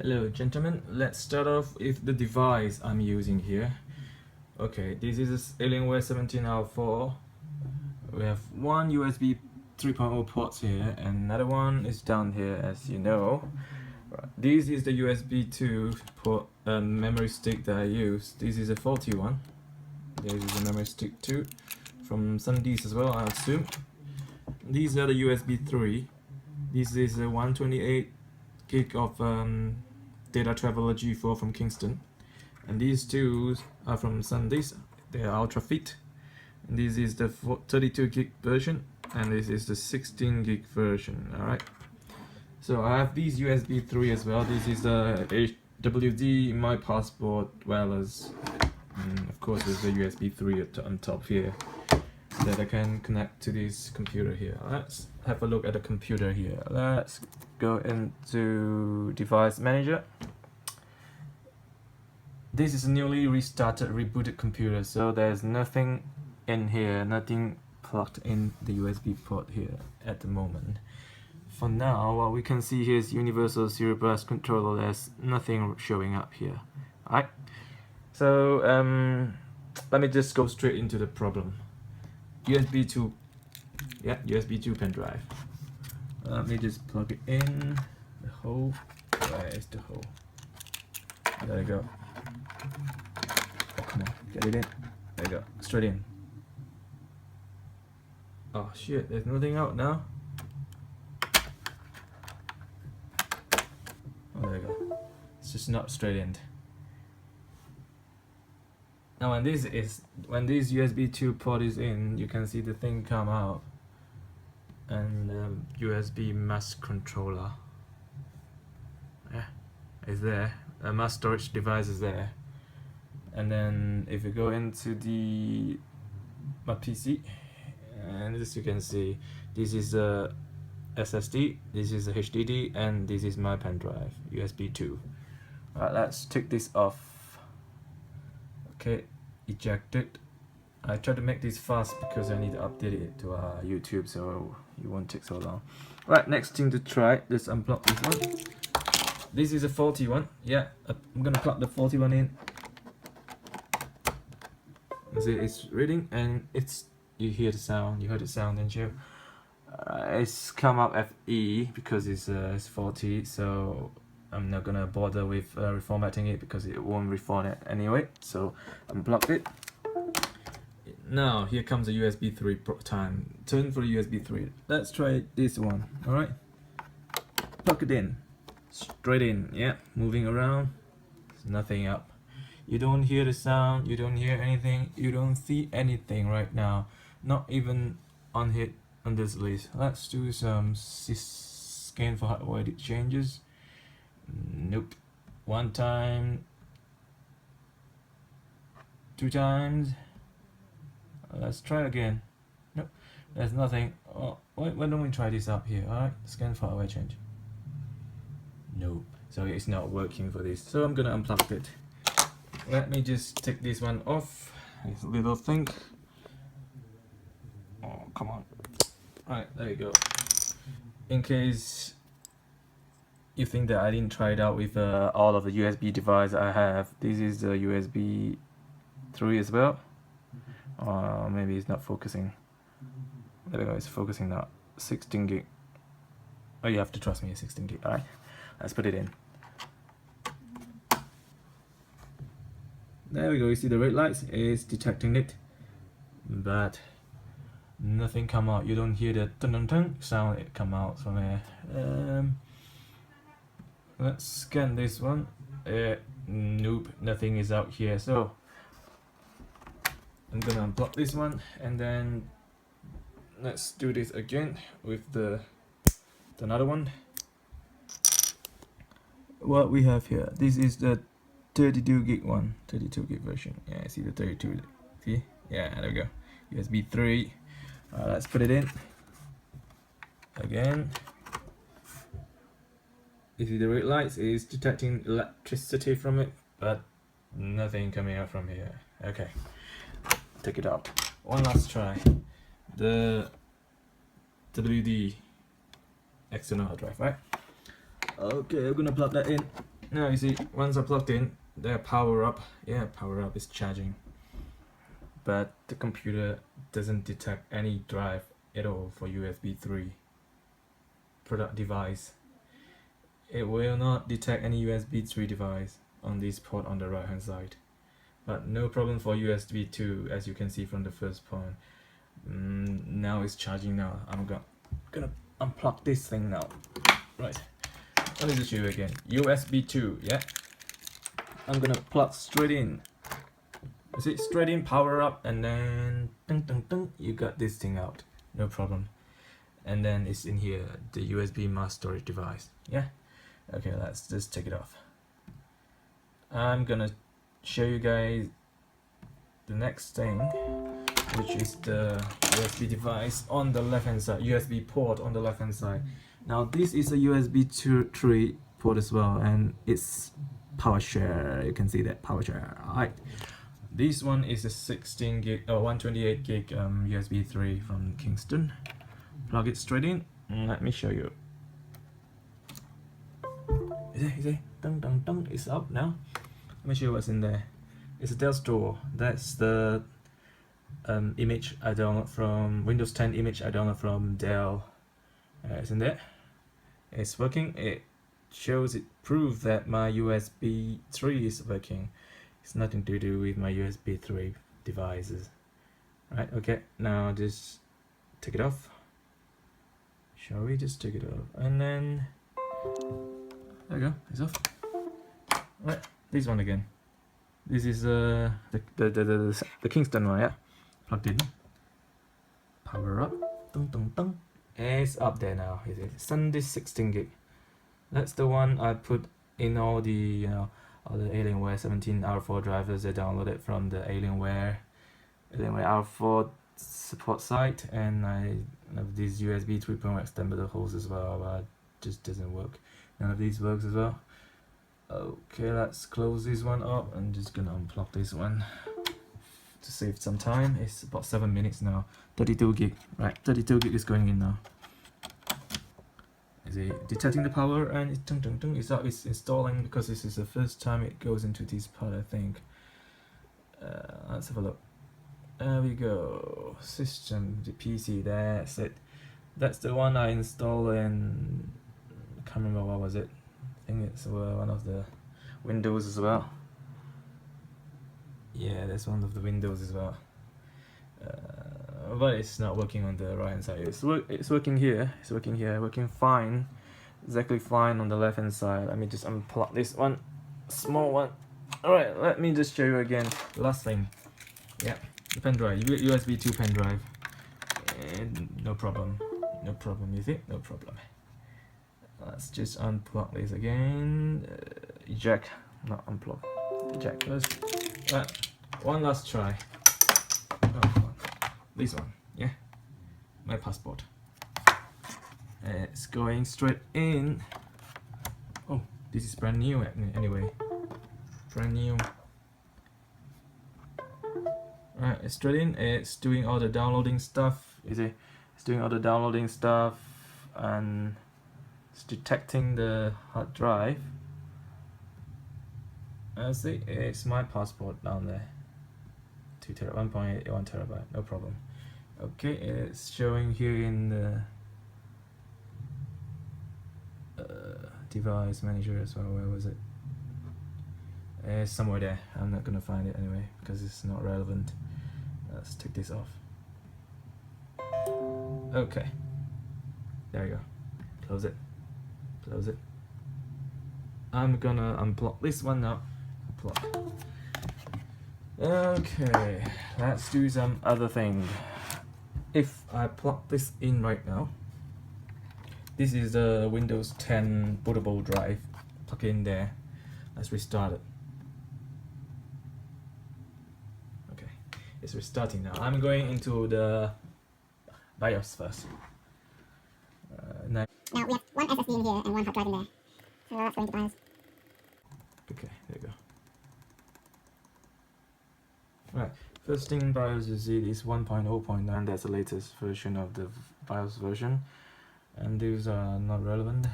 Hello gentlemen, let's start off with the device I'm using here. Okay, this is Alienware 17R4. We have one USB 3.0 ports here and another one is down here, as you know. This is the USB 2 port memory stick that I use. This is a faulty one. This is a memory stick too, from SanDisk as well, I assume. These are the USB 3. This is a 128 gig of Data Traveler G4 from Kingston, and these two are from SanDisk. They are ultra fit. And this is the 32 gig version, and this is the 16 gig version. Alright, so I have these USB 3 as well. This is the HWD in my passport, well as of course there's the USB 3 on top here that I can connect to this computer here. Let's have a look at the computer here. Let's go into device manager. This is a newly restarted, rebooted computer, so there's nothing in here, nothing plugged in the USB port here at the moment. For now, what we can see here is universal serial bus controller. There's nothing showing up here. Alright, so let me just go straight into the problem. USB 2, yeah, USB 2 pen drive. Let me just plug it in. The hole, where is the hole? There you go. Oh, come on, get it in. There you go, straight in. Oh shit, there's nothing out now. Oh, there you go. It's just not straight in. Now when this USB 2 port is in, you can see the thing come out, and USB mass controller, yeah, is there. A mass storage device is there. And then if you go into my PC, and as you can see, this is a SSD, this is a HDD, and this is my pen drive, USB 2. Alright, let's take this off. Okay, ejected. I try to make this fast because I need to update it to YouTube, so it won't take so long. Right, next thing to try, let's unplug this one. This is a faulty one. Yeah, I'm gonna plug the faulty one in. See, it's reading, and you hear the sound. You heard the sound, didn't you? It's come up FE because it's faulty, so I'm not gonna bother with reformatting it because it won't reformat anyway. So unplugged it. Now here comes the USB 3 time. Turn for the USB 3. Let's try this one. All right. Plug it in. Straight in. Yeah. Moving around. There's nothing up. You don't hear the sound. You don't hear anything. You don't see anything right now. Not even on this list. Let's do some scan for hardware changes. Nope. One time. Two times. Let's try again. Nope. There's nothing. Oh, why don't we try this up here? Alright. Scan for hardware change. Nope. So it's not working for this. So I'm gonna unplug it. Let me just take this one off. This little thing. Oh, come on. Alright, there you go. In case you think that I didn't try it out with all of the USB devices I have, this is the USB 3 as well. Maybe it's not focusing. There we go, it's focusing now. 16 gig. Oh, you have to trust me, 16 gig. Alright, let's put it in. There we go, you see the red lights, it's detecting it, but nothing come out. You don't hear the dun sound it come out from here. Let's scan this one. Nope, nothing is out here. So I'm gonna unblock this one, and then let's do this again with another one. What we have here, this is the 32 gig one, 32 gig version. Yeah, I see the 32. See? Yeah, there we go. USB 3. Let's put it in again. You see the red lights is detecting electricity from it, but nothing coming out from here. Okay, take it out. One last try. The WD external hard drive, right? Okay, I'm gonna plug that in. Now you see, once I plugged in, the power up, yeah, power up is charging. But the computer doesn't detect any drive at all for USB 3 product device. It will not detect any USB 3 device on this port on the right hand side. But no problem for USB 2, as you can see from the first point. Now it's charging now. I'm gonna unplug this thing now. Right, let me just show you again. USB 2, yeah. I'm gonna plug straight in. You see, straight in, power up, and then dun, dun, dun, you got this thing out, no problem. And then it's in here, the USB mass storage device. Yeah. Okay, let's just take it off. I'm gonna show you guys the next thing, which is the USB device on the left hand side, USB port on the left hand side. Now this is a USB 3 port as well, and it's power share. You can see that power share. Alright, this one is a 16 gig or 128 gig USB 3 from Kingston. Plug it straight in. Let me show you. Is it? Dun, dun, dun. It's up now. Let me show you what's in there. It's a Dell store. That's the image I download from Windows 10 image I download from Dell. It's in there. It's working. It shows it proves that my USB 3 is working. It's nothing to do with my USB 3 devices. Right, okay, now just take it off. Shall we just take it off? And then there we go, it's off. Right, this one again. This is the Kingston one, yeah. Plugged in. Power up. Dun, dun, dun. It's up there now. It is SanDisk 16 gig. That's the one I put in all the all the Alienware 17 R4 drivers I downloaded from the Alienware R4 support site, and I have these USB 3.0 extender holes as well, but it just doesn't work. None of these works as well. Okay, let's close this one up. I'm just gonna unplug this one to save some time. It's about 7 minutes now. 32 gig, right? 32 gig is going in now. Is it detecting the power? And it's tung, tung, tung. It's installing, because this is the first time it goes into this part, I think. Let's have a look. There we go. System, the PC. That's it. That's the one I installed in. I can't remember what was it. I think it's one of the Windows as well. Yeah, that's one of the Windows as well. But it's not working on the right hand side. It's working here. It's working here. Working fine. Exactly fine on the left hand side. Let me just unplug this one, small one. All right. Let me just show you again. Last thing. Yeah, the pen drive. USB 2 pen drive. And no problem. No problem. You see? No problem. Let's just unplug this again. Eject. Not unplug. Eject first. Right. One last try. Oh, this one, yeah, my passport. It's going straight in. Oh, this is brand new anyway. Brand new. Right, it's straight in. It's doing all the downloading stuff. You see, it's doing all the downloading stuff, and it's detecting the hard drive. See, it's my passport down there. 1.81 terabyte, no problem. Okay, it's showing here in the device manager as well. Where was it? It's somewhere there. I'm not gonna find it anyway because it's not relevant. Let's take this off. Okay, there you go. Close it. Close it. I'm gonna unplug this one now. Unplug. Okay, let's do some other thing. If I plug this in right now, this is the Windows 10 bootable drive. Plug in there. Let's restart it. Okay, it's restarting now. I'm going into the BIOS first. Now we have one SSD in here and one hard drive in there. So let's go into BIOS. Okay, there you go. Right, first thing in BIOS you see is 1.0.9. That's the latest version of the BIOS version, and these are not relevant.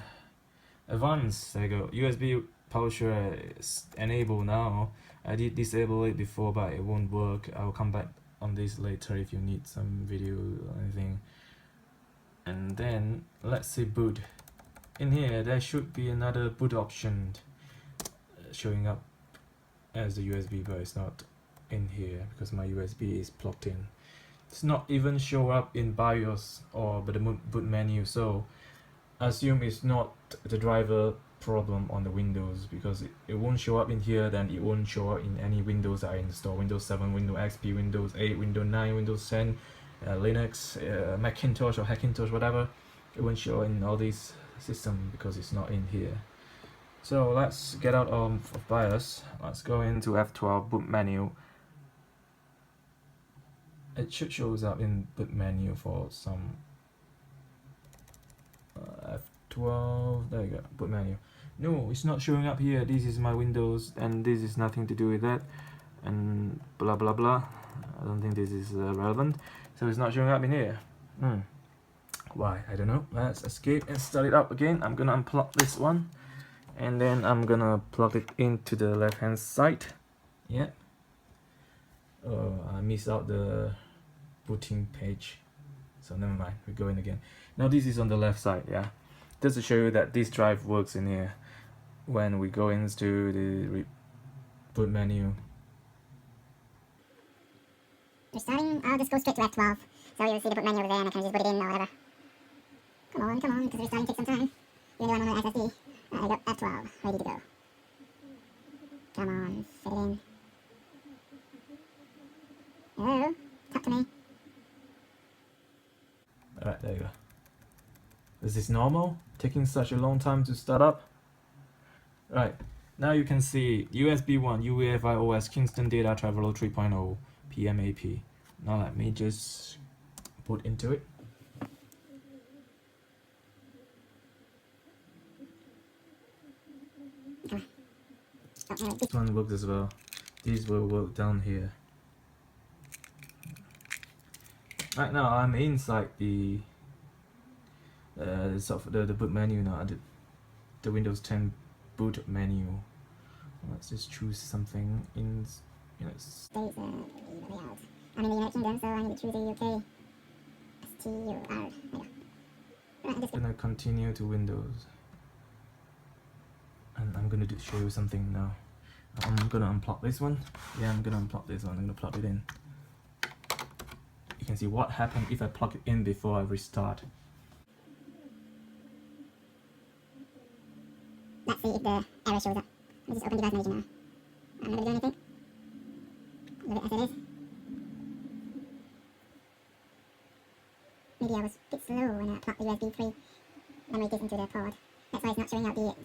Advanced, there you go. USB power share is enabled now. I did disable it before, but it won't work. I'll come back on this later if you need some video or anything. And then let's say boot. In here there should be another boot option showing up as the USB, but it's not in here because my USB is plugged in. It's not even show up in BIOS or the boot menu, so assume it's not the driver problem on the Windows, because it won't show up in here, then it won't show up in any Windows I install. Windows 7, Windows XP, Windows 8, Windows 9, Windows 10, Linux, Macintosh or Hackintosh, whatever. It won't show in all these systems because it's not in here. So let's get out of BIOS. Let's go into F12 boot menu. It should shows up in boot menu for some F12. There you go, boot menu. No, it's not showing up here. This is my Windows and this is nothing to do with that, and blah blah blah. I don't think this is relevant, so it's not showing up in here. Why? I don't know. Let's escape and start it up again. I'm gonna unplug this one and then I'm gonna plug it into the left hand side. Yeah. Oh, I missed out the booting page, so never mind, we're going again. Now this is on the left side. Yeah, just to show you that this drive works in here. When we go into the boot menu, restarting, I'll just go straight to F12, so you'll see the boot menu over there and I can just boot it in or whatever. Come on, because restarting takes some time, even though I'm on the SSD. There you go, F12, ready to go. Come on, fit it in. Hello, talk to me. alright, there you go. Is this normal? Taking such a long time to start up? Right, now you can see USB 1 UEFI OS Kingston Data Traveler 3.0 PMAP. Now let me just put into it. This one works as well. These will work down here. Right now I'm inside the boot menu now. The Windows 10 boot menu. Let's just choose something in, States layout. I'm in the United Kingdom, so I need to choose a UK STUR. I'm gonna continue to Windows, and I'm gonna show you something now. I'm gonna unplug this one. Yeah, I'm gonna unplug this one. I'm gonna plug it in. You can see what happened if I plug it in before I restart. Let's see if the error shows up. Let's just open device manager now. I'm not gonna do anything. Leave it as it is. Maybe I was a bit slow when I plugged the USB 3 memory disk into the port. That's why it's not showing out the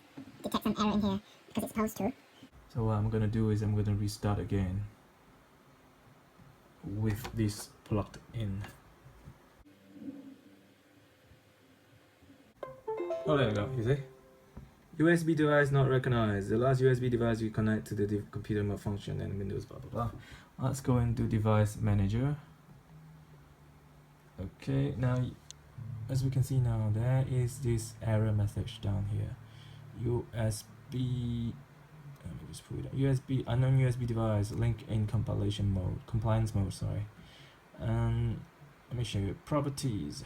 detect some error in here, because it's supposed to. So what I'm gonna do is I'm gonna restart again with this plugged in. Oh, there you go, you see? USB device not recognized. The last USB device you connect to the computer malfunction and Windows blah blah blah. Let's go into device manager. Okay, now as we can see now, there is this error message down here. USB, let me just put it up. USB, unknown USB device, link in compilation mode, compliance mode, sorry. And let me show you properties.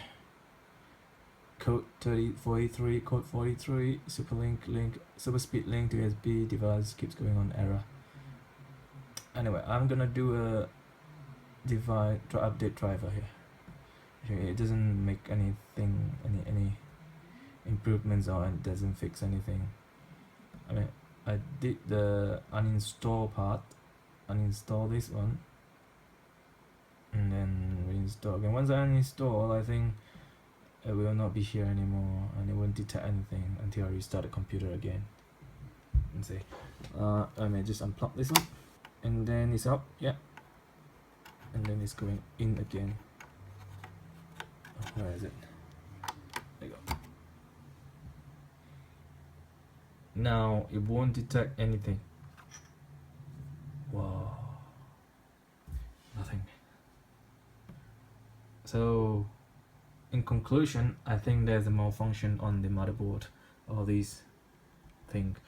Code 3043, code 43, super speed link to USB device keeps going on error. Anyway, I'm gonna do a update driver here. Okay, it doesn't make anything, any improvements, or it doesn't fix anything. I mean, I did the uninstall part, uninstall this one, and then reinstall again. Once I uninstall, I think it will not be here anymore, and it won't detect anything until I restart the computer again. Let's see. I may just unplug this one, and then it's up, yeah, and then it's going in again. Oh, where is it? There you go. Now it won't detect anything. Wow, nothing. So in conclusion, I think there's a malfunction on the motherboard, all these things.